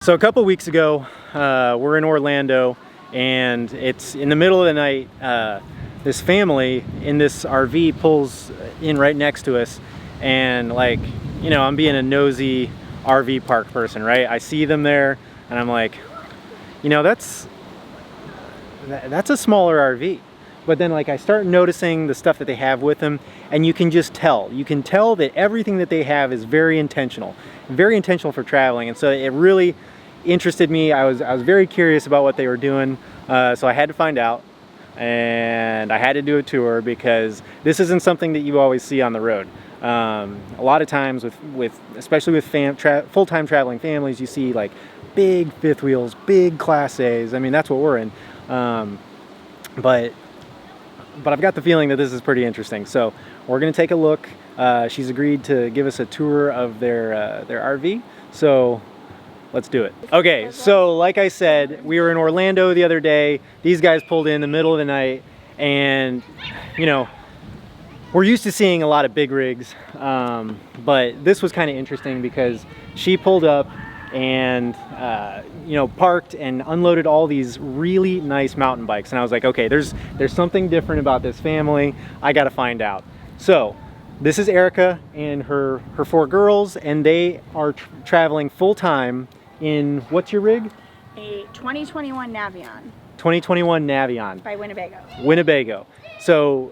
So a couple weeks ago, we're in Orlando, and it's in the middle of the night. This family in this RV pulls in right next to us, and like, you know, I'm being a nosy RV park person, right? I see them there, and I'm like, you know, that's a smaller RV. But then like I start noticing the stuff that they have with them, and you can just tell. You can tell that everything that they have is very intentional for traveling, and so it really interested me. I was very curious about what they were doing, so I had to find out, and I had to do a tour because this isn't something that you always see on the road. A lot of times especially with full-time traveling families, you see like big fifth wheels, big Class A's. I mean, that's what we're in. But I've got the feeling that this is pretty interesting. So we're gonna take a look. She's agreed to give us a tour of their RV. So let's do it. Okay, so like I said, we were in Orlando the other day. These guys pulled in the middle of the night, and you know, we're used to seeing a lot of big rigs, but this was kind of interesting because she pulled up and you know, parked and unloaded all these really nice mountain bikes, and I was like, okay, there's something different about this family. I gotta find out. So this is Erica and her 4 girls, and they are traveling full-time in, what's your rig? A 2021 Navion. 2021 Navion. By Winnebago. Winnebago. So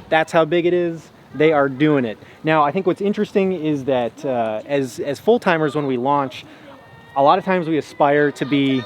that's how big it is. They are doing it. Now, I think what's interesting is that as full-timers, when we launch, a lot of times we aspire to be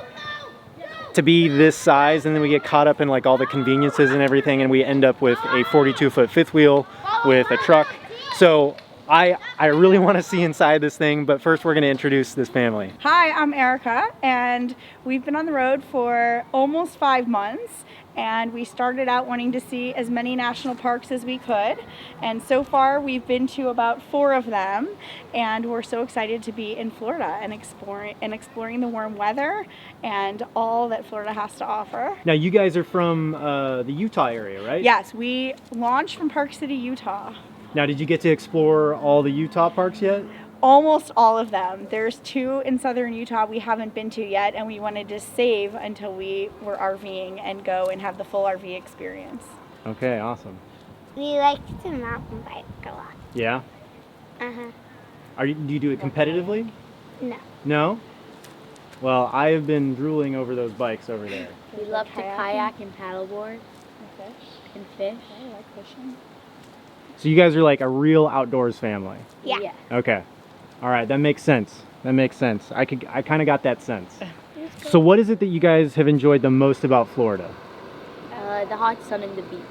this size, and then we get caught up in like all the conveniences and everything, and we end up with a 42-foot fifth wheel with a truck. So I really want to see inside this thing, but first we're going to introduce this family. Hi, I'm Erica, and we've been on the road for almost 5 months, and we started out wanting to see as many national parks as we could, and so far we've been to about 4 of them, and we're so excited to be in Florida and exploring the warm weather and all that Florida has to offer. Now, you guys are from the Utah area, right? Yes, we launched from Park City, Utah. Now, did you get to explore all the Utah parks yet? Almost all of them. There's 2 in southern Utah we haven't been to yet, and we wanted to save until we were RVing and go and have the full RV experience. Okay, awesome. We like to mountain bike a lot. Yeah? Uh-huh. Do you do it competitively? No. No? Well, I have been drooling over those bikes over there. We love to kayak and paddleboard and fish. I like fishing. So you guys are like a real outdoors family. Yeah. Okay. All right, that makes sense. That makes sense. I kind of got that sense. So what is it that you guys have enjoyed the most about Florida? The hot sun and the beach.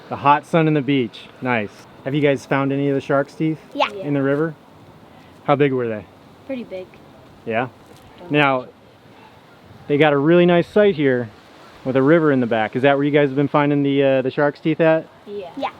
The hot sun and the beach. Nice. Have you guys found any of the shark's teeth Yeah. in the river? How big were they? Pretty big. Yeah? Now, they got a really nice site here with a river in the back. Is that where you guys have been finding the shark's teeth at? Yeah. Yeah.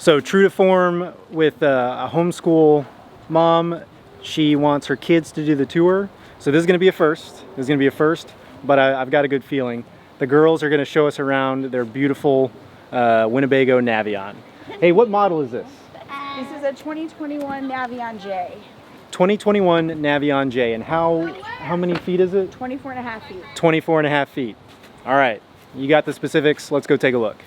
So true to form with a homeschool mom, she wants her kids to do the tour. So this is going to be a first. This is going to be a first, but I've got a good feeling. The girls are going to show us around their beautiful Winnebago Navion. Hey, what model is this? This is a 2021 Navion J. 2021 Navion J. And how many feet is it? 24 and a half feet. 24 and a half feet. All right, you got the specifics. Let's go take a look.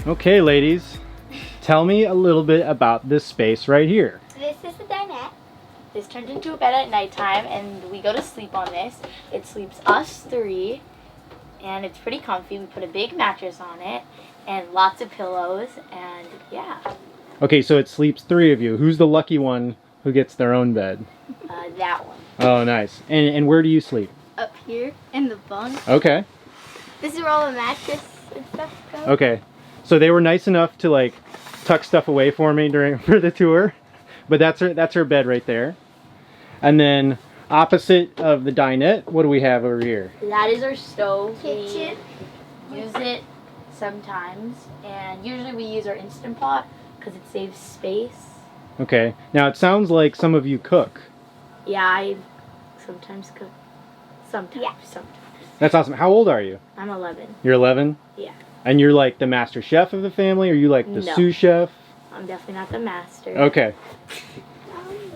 Okay, ladies, tell me a little bit about this space right here. This is the dinette. This turns into a bed at nighttime, and we go to sleep on this. It sleeps us 3, and it's pretty comfy. We put a big mattress on it and lots of pillows, and yeah. Okay, so it sleeps 3 of you. Who's the lucky one who gets their own bed? That one. Oh, nice. And where do you sleep? Up here in the bunk. Okay. This is where all the mattress and stuff goes. Okay. So they were nice enough to like tuck stuff away for me for the tour, but that's her bed right there. And then opposite of the dinette, what do we have over here? That is our stove. Kitchen. We use it sometimes, and usually we use our Instant Pot because it saves space. Okay. Now it sounds like some of you cook. Yeah, I sometimes cook. Sometimes. That's awesome. How old are you? I'm 11. You're 11? Yeah. And you're like the master chef of the family, or you like the No. sous chef? I'm definitely not the master. Okay.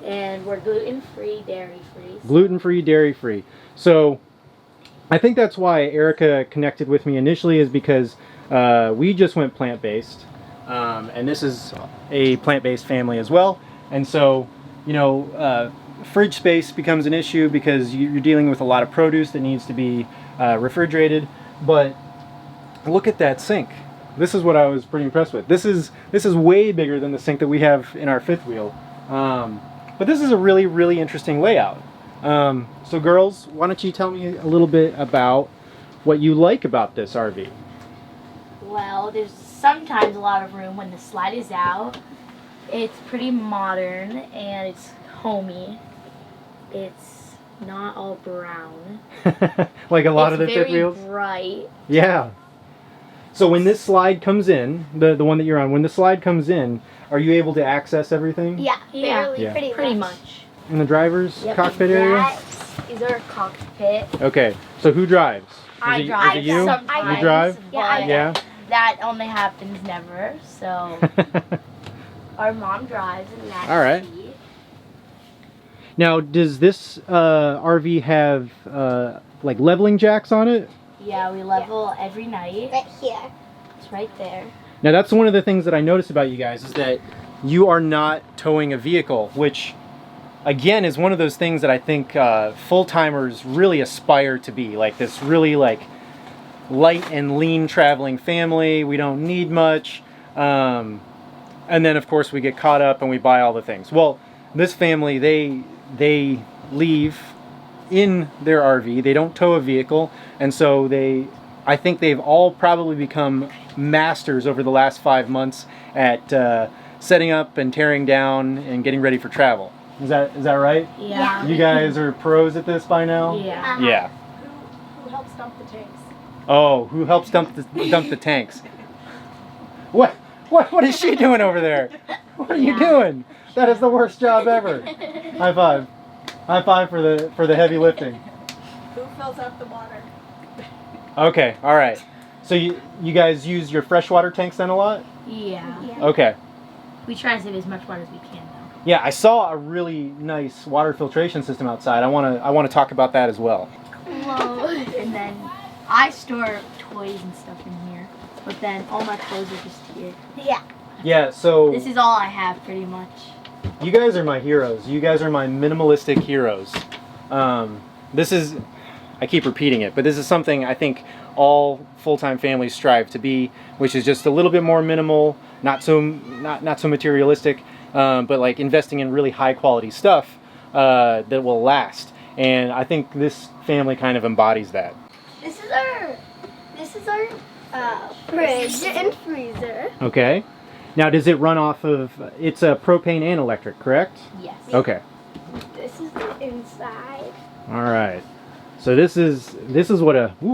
And we're gluten-free, dairy-free. Gluten-free, dairy-free. So I think that's why Erica connected with me initially, is because we just went plant-based. And this is a plant-based family as well. And so, you know, fridge space becomes an issue because you're dealing with a lot of produce that needs to be refrigerated. But look at that sink. This is what I was pretty impressed with. This is way bigger than the sink that we have in our fifth wheel. But this is a really, really interesting layout. So girls, why don't you tell me a little bit about what you like about this RV? Well, there's sometimes a lot of room when the slide is out. It's pretty modern and it's homey. It's not all brown. Like a lot of the It's fifth wheels? very bright. Yeah. So when this slide comes in, the one that you're on, when the slide comes in, are you able to access everything? Yeah, barely, Yeah. pretty much. In the driver's Yep, cockpit area? That is our cockpit. Okay. So who drives? I Is it, drive Is it you? sometimes. You drive? But Yeah. that only happens never. So our mom drives in that All right. seat. Now, does this RV have like leveling jacks on it? Yeah, we level every night. Right here. It's right there. Now, that's one of the things that I noticed about you guys, is that you are not towing a vehicle, which again is one of those things that I think full-timers really aspire to be, like this really like light and lean traveling family. We don't need much, and then of course we get caught up and we buy all the things. Well, this family, they leave in their RV. They don't tow a vehicle, and so I think they've all probably become masters over the last 5 months at setting up and tearing down and getting ready for travel. Is that right? Yeah. You guys are pros at this by now? Yeah. Yeah. Who helps dump the tanks? Oh, who helps dump the tanks? What is she doing over there? What are you doing? That is the worst job ever. High five. High five for the heavy lifting. Who fills up the water? Okay, all right. So you guys use your freshwater tanks then a lot? Yeah. Okay. We try to save as much water as we can, though. Yeah, I saw a really nice water filtration system outside. I want to talk about that as well. Whoa. And then I store toys and stuff in here, but then all my clothes are just here. Yeah. Yeah, so This is all I have, pretty much. you guys are my heroes. You guys are my minimalistic heroes. This is, I keep repeating it, but this is something I think all full-time families strive to be, which is just a little bit more minimal, not so materialistic, but like investing in really high-quality stuff that will last. And I think this family kind of embodies that. This is our fridge and freezer. Okay. Now, does it run off of? It's a propane and electric, correct? Yes. Okay. This is the inside. All right. So this is what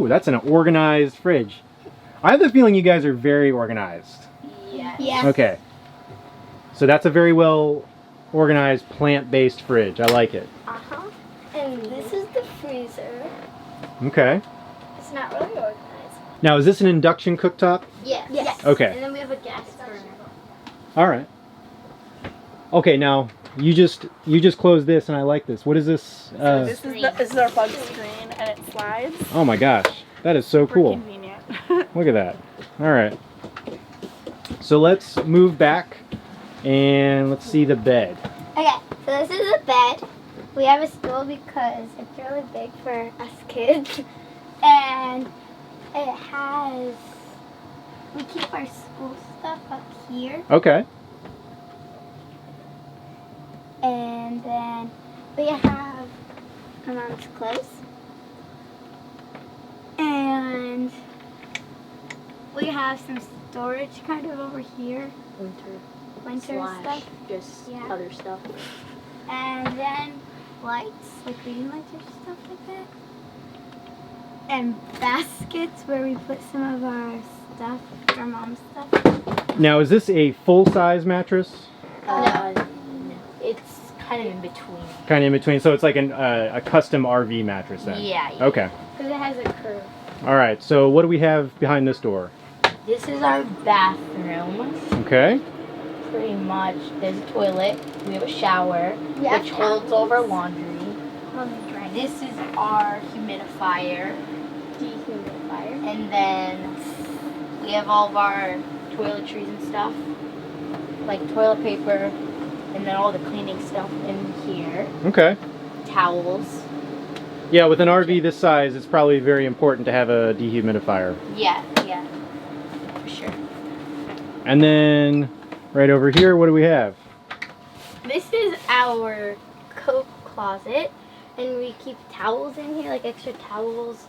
that's an organized fridge. I have the feeling you guys are very organized. Yes. Yes. Okay. So that's a very well organized plant-based fridge. I like it. Uh-huh. And this is the freezer. Okay. It's not really organized. Now, is this an induction cooktop? Yes. Yes. Okay. And then we have a gas burner. All right. Okay, now you just closed this, and I like this. What is this? This is our bug screen, and it slides. Oh my gosh, that is so For cool. convenient. Look at that. All right. So let's move back, and let's see the bed. Okay, so this is a bed. We have a stool because it's really big for us kids. And it has, we keep our school stuff up here. Okay. And then we have my mom's clothes. And we have some storage kind of over here. Winter stuff. Just Yeah. other stuff. And then lights, like reading lights or stuff like that. And baskets where we put some of our stuff, our mom's stuff. Now, is this a full-size mattress? No. It's kind of in between. Kind of in between, so it's like a custom RV mattress then? Yeah. Okay. Because it has a curve. All right, so what do we have behind this door? This is our bathroom. Okay. Pretty much. There's a toilet. We have a shower, which holds all of our laundry. This is our humidifier. Dehumidifier. And then we have all of our toiletries and stuff. Like toilet paper. And then all the cleaning stuff in here. Okay. Towels. Yeah, with an RV this size, it's probably very important to have a dehumidifier. Yeah. For sure. And then, right over here, what do we have? This is our coat closet, and we keep towels in here, like extra towels.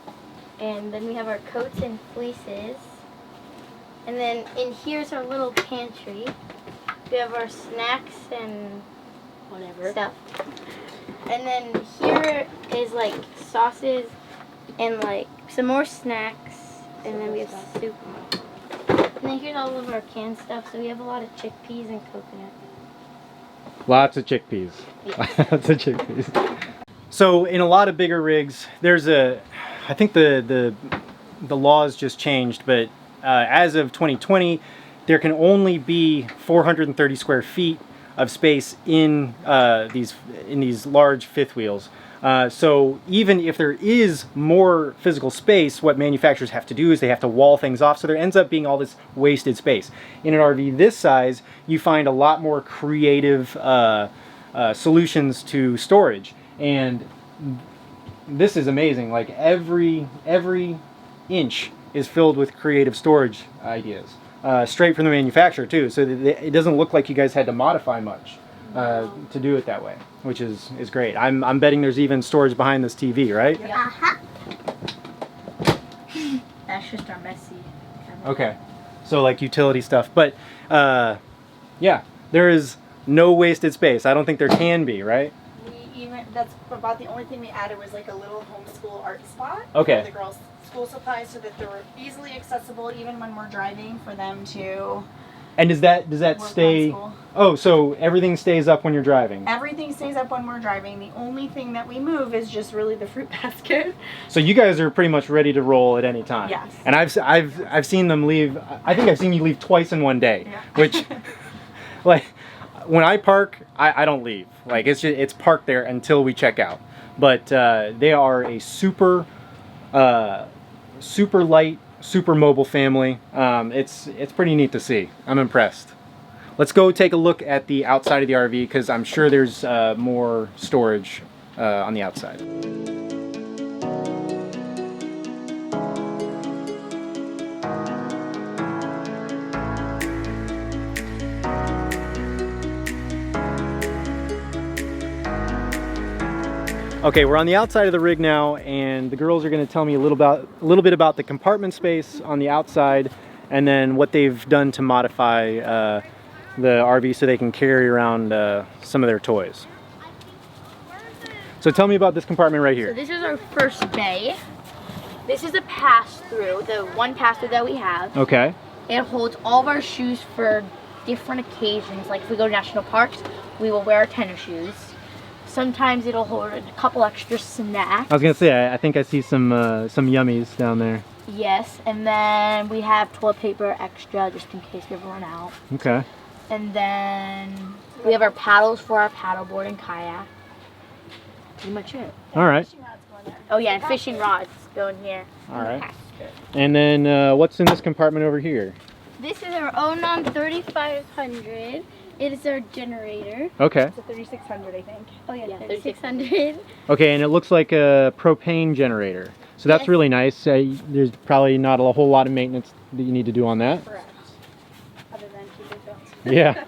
And then we have our coats and fleeces. And then in here's our little pantry. We have our snacks and Whatever. stuff. And then here is like sauces and like some more snacks. And then we have soup. And then here's all of our canned stuff. So we have a lot of chickpeas and coconut. Lots of chickpeas. Lots of chickpeas. So in a lot of bigger rigs, there's I think the laws just changed, but as of 2020, there can only be 430 square feet of space in these large fifth wheels. So even if there is more physical space, what manufacturers have to do is they have to wall things off, so there ends up being all this wasted space. In an RV this size, you find a lot more creative solutions to storage, and this is amazing. Like every inch is filled with creative storage ideas, straight from the manufacturer too, so that it doesn't look like you guys had to modify much to do it that way, which is great. I'm betting there's even storage behind this TV, right? Uh-huh. That's just our messy. Okay, so like utility stuff, but yeah, there is no wasted space. I don't think there can be, right? That's about the only thing we added was like a little homeschool art spot Okay. for the girls' school supplies, so that they're easily accessible even when we're driving for them to And does that work stay? on school. Oh, so everything stays up when you're driving. Everything stays up when we're driving. The only thing that we move is just really the fruit basket. So you guys are pretty much ready to roll at any time. Yes. And I've seen them leave. I think I've seen you leave twice in one day, Yeah. which like when I park, I don't leave. Like it's parked there until we check out. But they are a super light, super mobile family. It's pretty neat to see. I'm impressed. Let's go take a look at the outside of the RV, because I'm sure there's more storage on the outside. Okay, we're on the outside of the rig now, and the girls are going to tell me a little bit about the compartment space on the outside, and then what they've done to modify the RV so they can carry around some of their toys. So tell me about this compartment right So here. this is our first bay. This is a pass-through, the one pass-through that we have. Okay. It holds all of our shoes for different occasions. Like if we go to national parks, we will wear our tennis shoes. Sometimes it'll hold a couple extra snacks. I was gonna say, I think I see some yummies down there. Yes, and then we have toilet paper extra just in case we ever run out. Okay. And then we have our paddles for our paddleboard and kayak. Pretty much it. All right. Oh yeah, and fishing rods go in here. All right. And then what's in this compartment over here? This is our Onan 3500. It is our generator. Okay. It's a 3600, I think. Oh yeah, Yeah, 3600. Okay, and it looks like a propane generator. So that's Yes. really nice. There's probably not a whole lot of maintenance that you need to do on that. Correct. Other than keeping films. Yeah.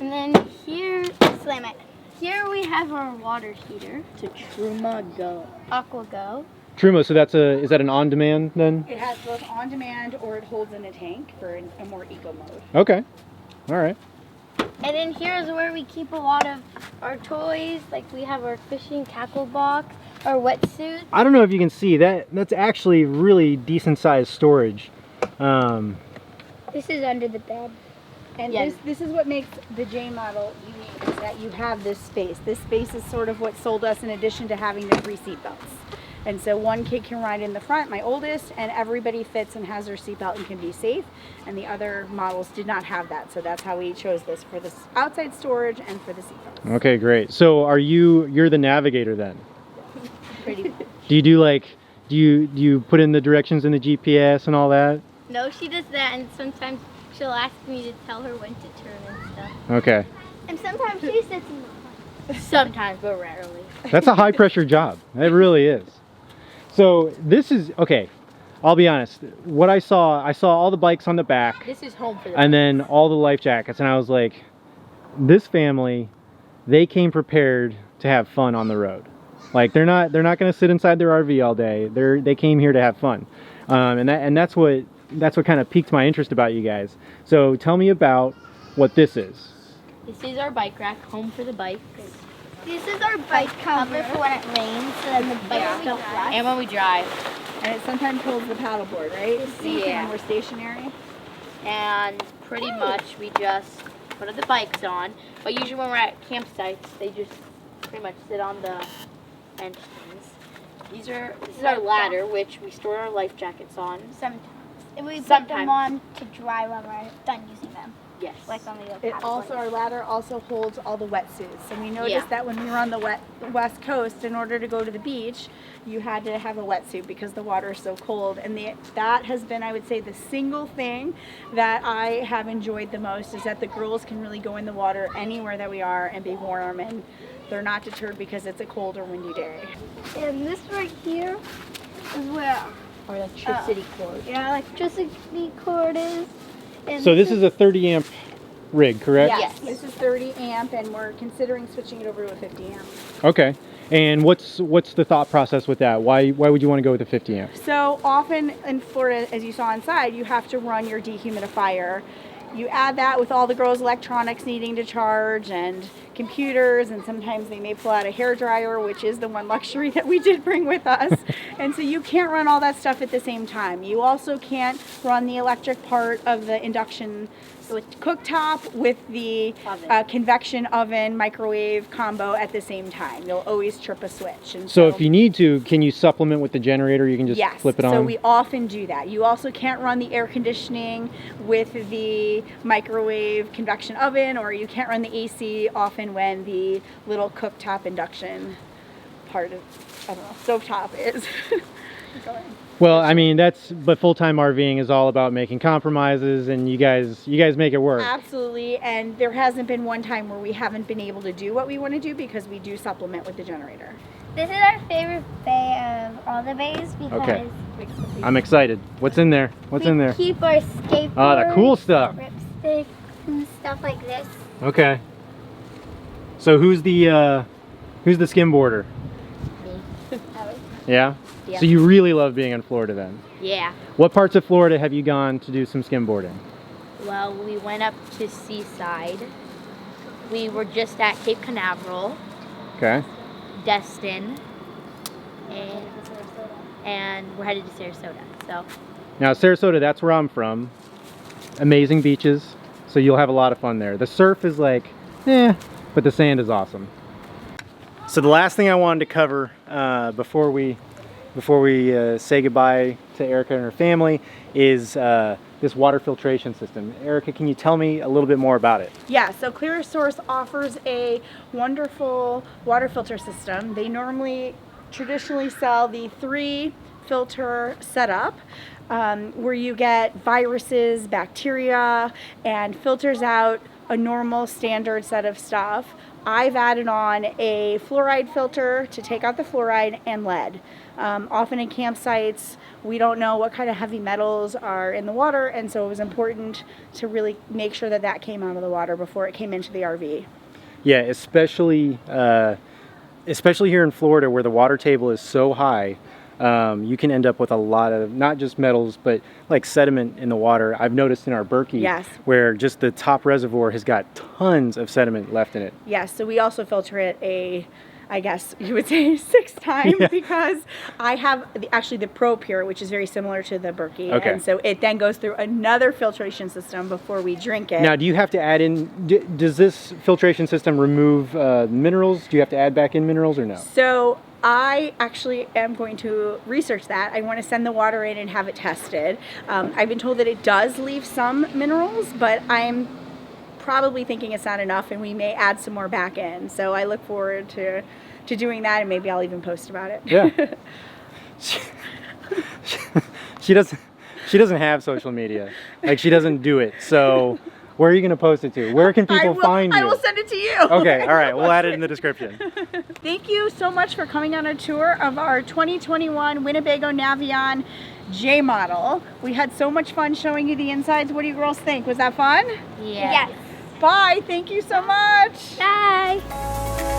And then here, slam it. Here we have our water heater, To Truma Go. Aqua Go. Truma, so is that an on-demand then? It has both on demand or it holds in a tank for a more eco mode. Okay. All right. And then here's where we keep a lot of our toys. Like we have our fishing tackle box, our wetsuit. I don't know if you can see that. That's actually really decent sized storage. This is under the bed. And Yeah. this is what makes the J model unique, is that you have this space. This space is sort of what sold us in addition to having the 3 seat belts. And so one kid can ride in the front, my oldest, and everybody fits and has their seatbelt and can be safe. And the other models did not have that. So that's how we chose this for this outside storage and for the seatbelts. Okay, great. So you're the navigator then? Pretty Do you do like, do you put in the directions in the GPS and all that? No, she does that, and sometimes she'll ask me to tell her when to turn and stuff. Okay. And sometimes she sits in the car. Sometimes, but rarely. That's a high pressure job. It really is. So this is, okay, I'll be honest. What I saw all the bikes on the back This is home for them. and then all the life jackets, and I was like, this family, they came prepared to have fun on the road. Like they're not going to sit inside their RV all day. They came here to have fun. And that's what kind of piqued my interest about you guys. So tell me about what this is. This is our bike rack, home for the bikes. This is our bike cover for when it rains, so then the bikes don't rust. And when we drive. And it sometimes holds the paddleboard, right? Yeah. When we're stationary. And pretty much we just put the bikes on. But usually when we're at campsites, they just pretty much sit on the bench things. This is our ladder, which we store our life jackets on. Sometimes. And we put Sometimes. them on to dry when we're done using them. Yes. Like when we go It paddleboarding. also, our ladder also holds all the wetsuits. And we noticed Yeah. that when we were on the West Coast, in order to go to the beach, you had to have a wetsuit because the water is so cold. And that has been, I would say, the single thing that I have enjoyed the most, is that the girls can really go in the water anywhere that we are and be warm, and they're not deterred because it's a cold or windy day. And this right here is where Our electricity cord. our electricity cord is. And So this is a 30 amp rig, correct? Yes, Yes. this is 30 amp, and we're considering switching it over to a 50 amp. Okay. And what's the thought process with that? Why would you want to go with a 50 amp? So often in Florida, as you saw inside, you have to run your dehumidifier. You add that with all the girls' electronics needing to charge and computers, and sometimes they may pull out a hairdryer, which is the one luxury that we did bring with us. And so you can't run all that stuff at the same time. You also can't run the electric part of the induction cooktop with the convection oven microwave combo at the same time. You'll always trip a switch. And So if you need to, can you supplement with the generator? You can just yes, flip it on? so we often do that. You also can't run the air conditioning with the microwave convection oven, or you can't run the AC often when the little cooktop induction part of, I don't know, stovetop is going. Well, I mean, but full-time RVing is all about making compromises, and you guys make it work. Absolutely, and there hasn't been one time where we haven't been able to do what we want to do because we do supplement with the generator. This is our favorite bay of all the bays because Okay. I'm excited. What's in there? What's in there? keep our skateboards, Oh, the cool stuff. ripsticks, and stuff like this. Okay. So who's the skimboarder? Yeah? Yeah. So you really love being in Florida then? Yeah. What parts of Florida have you gone to do some skimboarding? Well, we went up to Seaside. We were just at Cape Canaveral, Okay. Destin, and we're headed to Sarasota. So Now Sarasota, that's where I'm from. Amazing beaches, so you'll have a lot of fun there. The surf is like, but the sand is awesome. So the last thing I wanted to cover before we say goodbye to Erica and her family is this water filtration system. Erica, can you tell me a little bit more about it? Yeah, so Clear Source offers a wonderful water filter system. They traditionally sell the 3 filter setup, where you get viruses, bacteria, and filters out a normal standard set of stuff. I've added on a fluoride filter to take out the fluoride and lead. Often in campsites, we don't know what kind of heavy metals are in the water, and so it was important to really make sure that that came out of the water before it came into the RV. Yeah, especially here in Florida where the water table is so high, you can end up with a lot of not just metals but like sediment in the water. I've noticed in our Berkey Yes. where just the top reservoir has got tons of sediment left in it. Yes, so we also filter it a I guess you would say 6 times Yeah. because I have actually the Pro Pure, which is very similar to the Berkey. Okay. And so it then goes through another filtration system before we drink it. Now, do you have to add in, does this filtration system remove minerals? Do you have to add back in minerals or no? So I actually am going to research that. I want to send the water in and have it tested. I've been told that it does leave some minerals, but I'm probably thinking it's not enough and we may add some more back in. So I look forward to doing that, and maybe I'll even post about it. Yeah. She doesn't have social media. Like, she doesn't do it. So where are you going to post it to? Where can people find you? I will send it to you. Okay, all right. We'll add it in the description. Thank you so much for coming on a tour of our 2021 Winnebago Navion J model. We had so much fun showing you the insides. What do you girls think? Was that fun? Yeah. Bye. Thank you so much. Bye.